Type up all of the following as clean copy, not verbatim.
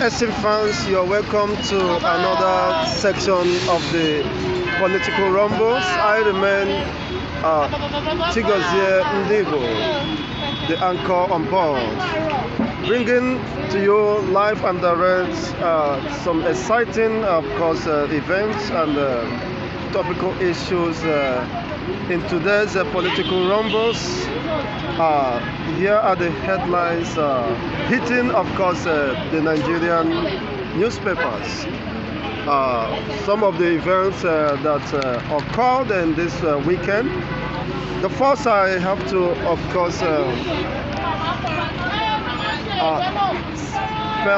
Esteemed fans, you're welcome to another section of the political rumbles. I remain Chigozie Ndigo, the anchor on board, bringing to you live and direct some exciting, of course, events and topical issues in today's political rumbles. Here are the headlines hitting, of course, the Nigerian newspapers. Some of the events that occurred in this weekend. The first I have to, of course, spell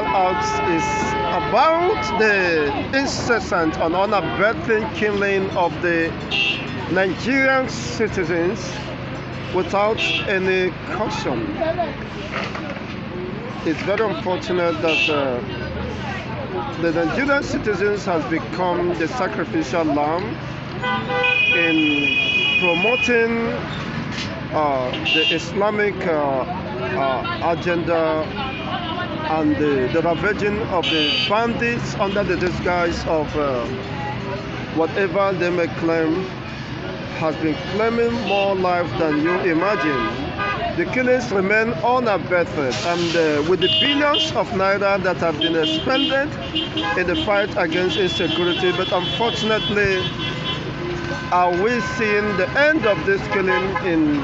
out is about the incessant and unabating killing of the Nigerian citizens without any caution. It's very unfortunate that the Nigerian citizens has become the sacrificial lamb in promoting the Islamic agenda and the ravaging of the bandits under the disguise of whatever they may claim has been claiming more life than you imagine. The killings remain unabated, and with the billions of naira that have been expended in the fight against insecurity, but unfortunately, are we seeing the end of this killing in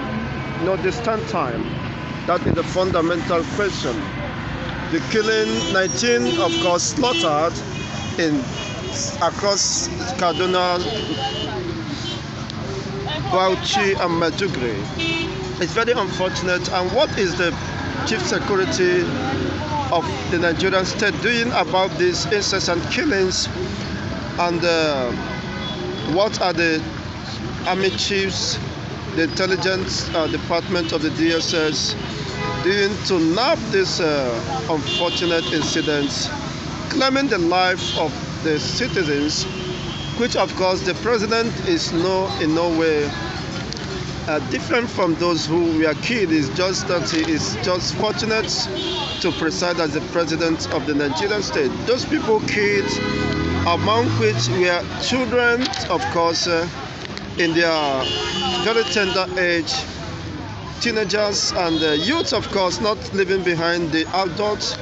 no distant time? That is the fundamental question. The killing, 19 of course slaughtered across Kaduna, Bauchi and Maiduguri. It's very unfortunate. And what is the chief security of the Nigerian state doing about these incessant killings? And what are the army chiefs, the intelligence department of the DSS doing to nab these unfortunate incidents, claiming the life of the citizens, which of course the president is in no way different from those who were killed. It's just that he is just fortunate to preside as the president of the Nigerian state. Those people killed, among which were children, of course, in their very tender age, teenagers and youths, of course, not leaving behind the adults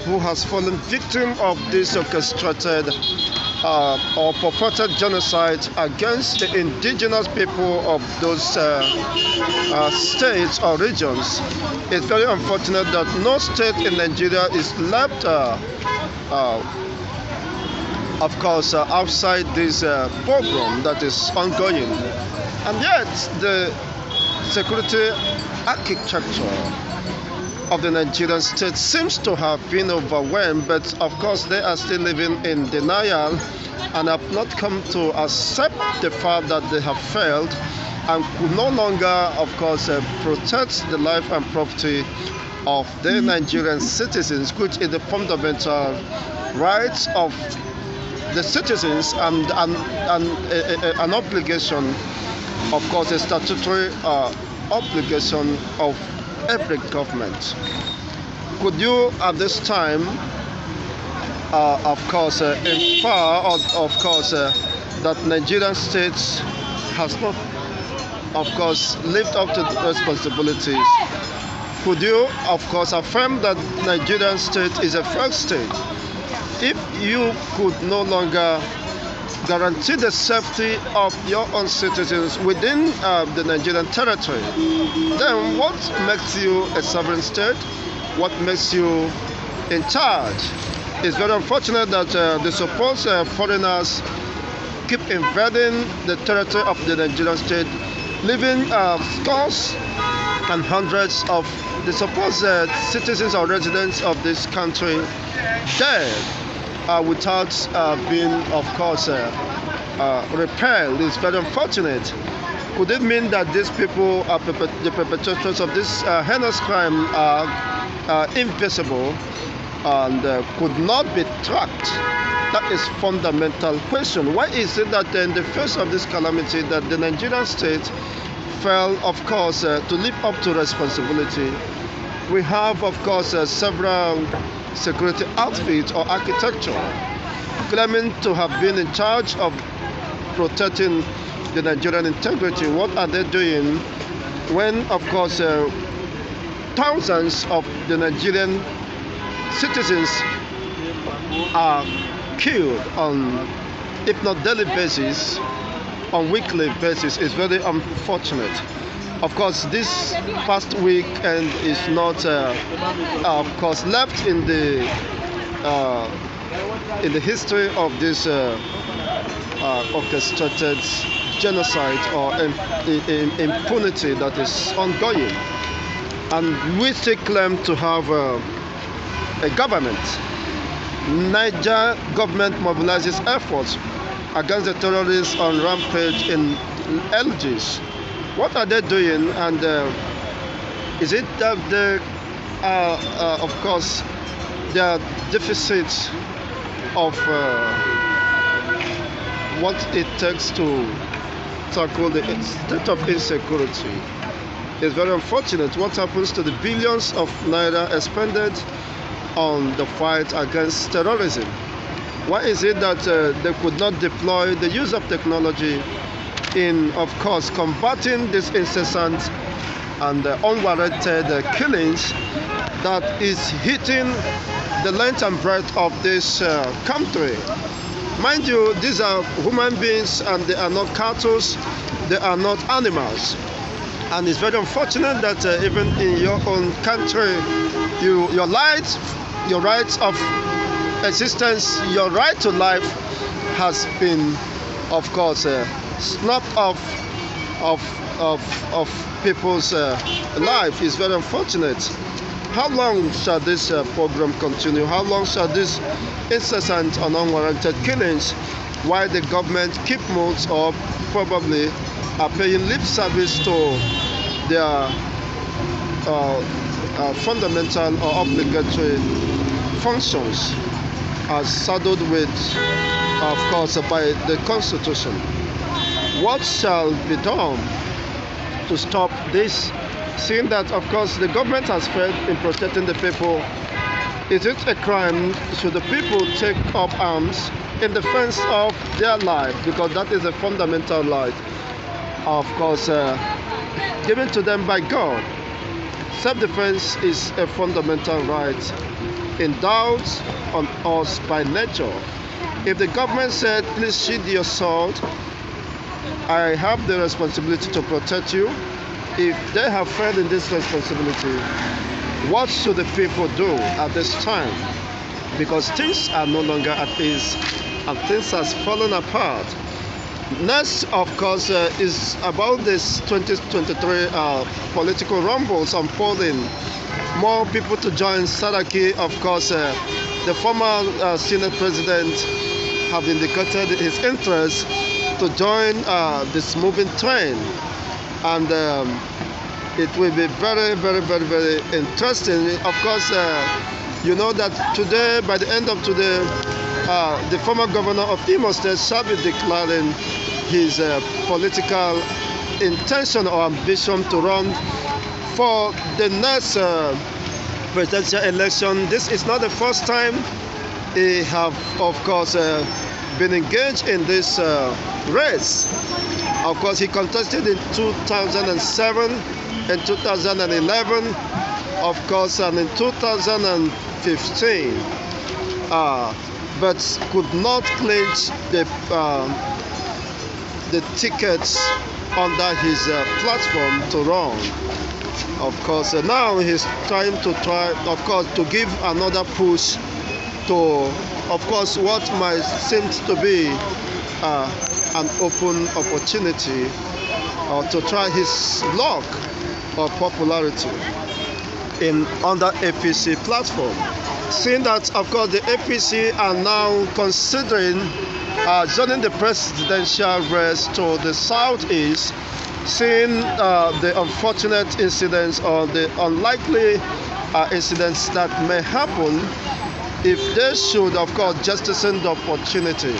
who has fallen victim of this orchestrated or purported genocide against the indigenous people of those states or regions. It's very unfortunate that no state in Nigeria is left, of course, outside this program that is ongoing. And yet, the security architecture of the Nigerian state seems to have been overwhelmed, but of course they are still living in denial and have not come to accept the fact that they have failed and could no longer, of course, protect the life and property of the Nigerian citizens, which is the fundamental rights of the citizens and an obligation, of course, a statutory obligation of every government. Could you at this time of course infer of course that Nigerian state has not, of course, lived up to the responsibilities? Could you, of course, affirm that Nigerian state is a failed state if you could no longer guarantee the safety of your own citizens within the Nigerian territory? Then what makes you a sovereign state? What makes you in charge? It's very unfortunate that the supposed foreigners keep invading the territory of the Nigerian state, leaving scores and hundreds of the supposed citizens or residents of this country dead without being, of course, repelled. It's very unfortunate. Could it mean that these people, the perpetrators of this heinous crime, are invisible and could not be tracked? That is fundamental question. Why is it that in the face of this calamity that the Nigerian state failed, of course, to live up to responsibility? We have, of course, several security outfit or architecture, claiming to have been in charge of protecting the Nigerian integrity. What are they doing when, of course, thousands of the Nigerian citizens are killed on, if not daily basis, on weekly basis? Is very unfortunate. Of course, this past weekend is not, of course, left in the history of this orchestrated genocide or impunity that is ongoing, and we still claim to have a government. Niger government mobilizes efforts against the terrorists on rampage in LGs. What are they doing? And is it that they of course, their deficit of what it takes to tackle the state of insecurity? It's very unfortunate what happens to the billions of naira expended on the fight against terrorism. Why is it that they could not deploy the use of technology in, of course, combating this incessant and unwarranted killings that is hitting the length and breadth of this country? Mind you, these are human beings and they are not cattle, they are not animals. And it's very unfortunate that even in your own country, your rights of existence, your right to life has been, of course, snuffed off of people's life. Is very unfortunate. How long shall this program continue? How long shall this incessant and unwarranted killings, while the government keep mute or probably are paying lip service to their fundamental or obligatory functions as saddled with, of course, by the Constitution? What shall be done to stop this? Seeing that, of course, the government has failed in protecting the people, is it a crime should the people take up arms in defense of their life? Because that is a fundamental right, of course, given to them by God. Self-defense is a fundamental right endowed on us by nature. If the government said, please sheath your sword, I have the responsibility to protect you. If they have failed in this responsibility, what should the people do at this time? Because things are no longer at ease and things have fallen apart. Next, of course, is about this 2023 political rumbles unfolding. More people to join Saraki. Of course, the former Senate president have indicated his interest to join this moving train, and it will be very, very, very, very interesting. Of course, you know that today, by the end of today, the former governor of Imo State shall be declaring his political intention or ambition to run for the next presidential election. This is not the first time he have, of course, been engaged in this race. Of course, he contested in 2007 and 2011, of course, and in 2015, but could not clinch the tickets under his platform to run. Of course, now he's trying to of course, to give another push to, of course, what might seem to be an open opportunity to try his luck or popularity in under APC platform. Seeing that, of course, the APC are now considering joining the presidential race to the southeast, seeing the unfortunate incidents or the unlikely incidents that may happen if they should, of course, jettison the opportunity.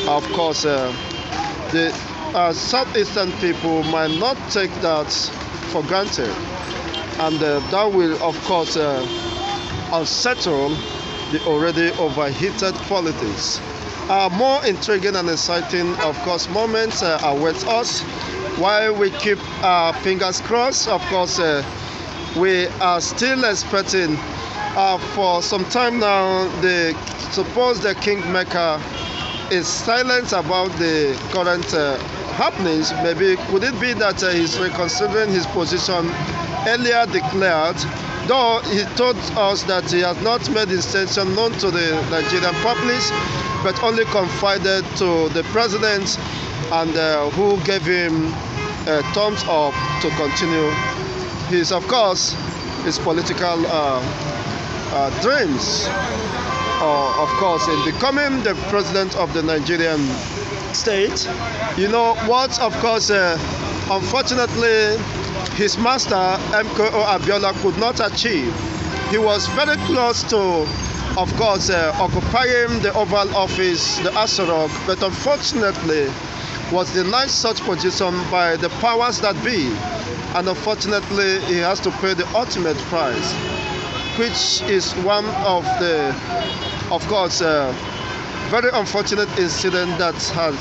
Of course, the southeastern people might not take that for granted, and that will, of course, unsettle the already overheated politics. More intriguing and exciting, of course, moments await us while we keep our fingers crossed. Of course, we are still expecting for some time now. The kingmaker is silent about the current happenings. Maybe could it be that he's reconsidering his position earlier declared, though he told us that he has not made his intention known to the Nigerian populace, but only confided to the president, and who gave him a thumbs up to continue his, of course, his political dreams, of course, in becoming the president of the Nigerian state. You know what, of course, unfortunately, his master, MKO Abiola, could not achieve. He was very close to, of course, occupying the Oval Office, the Asarok, but unfortunately was denied such position by the powers that be. And unfortunately, he has to pay the ultimate price, which is one of the, of course, very unfortunate incident that has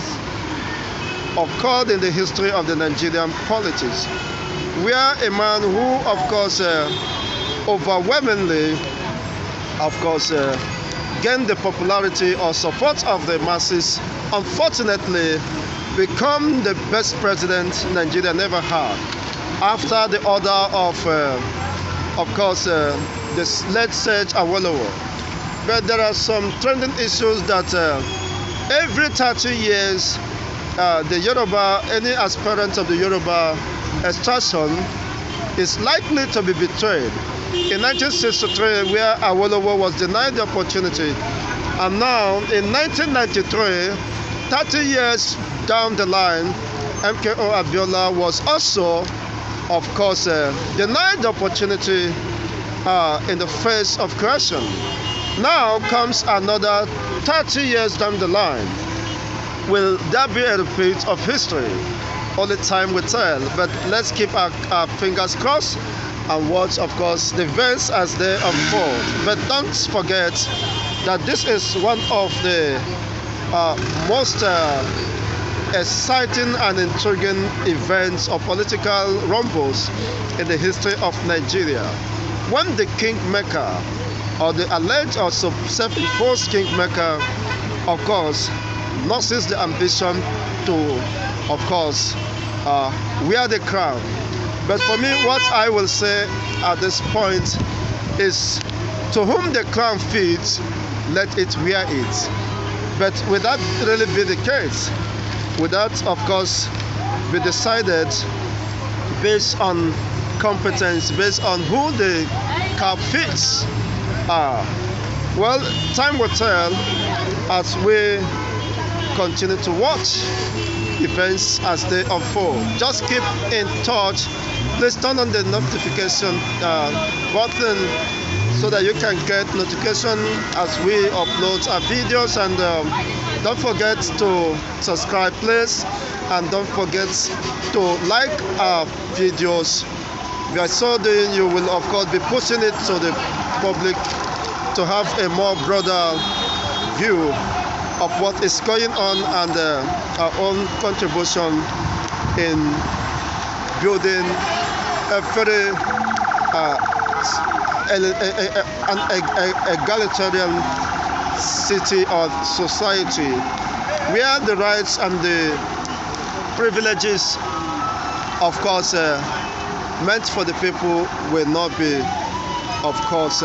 occurred in the history of the Nigerian politics, where a man who, of course, overwhelmingly, of course, gained the popularity or support of the masses, unfortunately become the best president Nigeria never had, after the order of course, the late Sage Awolowo. But there are some trending issues that every 30 years, the Yoruba, any aspirant of the Yoruba extraction is likely to be betrayed. In 1963, where Awolowo was denied the opportunity, and now in 1993, 30 years down the line, MKO Abiola was also, of course, denied the opportunity in the face of creation. Now comes another 30 years down the line. Will there be a repeat of history? Only time will tell, but let's keep our fingers crossed and watch, of course, the events as they unfold. But don't forget that this is one of the most exciting and intriguing events or political rumbles in the history of Nigeria. When the kingmaker, or the alleged or self-imposed kingmaker, of course, loses the ambition to, of course, wear the crown. But for me, what I will say at this point is, to whom the crown fits, let it wear it. But would that really be the case? Would that, of course, be decided based on competence, based on who the cap fits? Well, time will tell as we continue to watch events as they unfold. Just keep in touch. Please turn on the notification button so that you can get notification as we upload our videos, and don't forget to subscribe, please, and don't forget to like our videos. By so doing, you will, of course, be pushing it to the public to have a more broader view of what is going on, and our own contribution in building a very an egalitarian city or society, where the rights and the privileges, of course, meant for the people will not be, of course,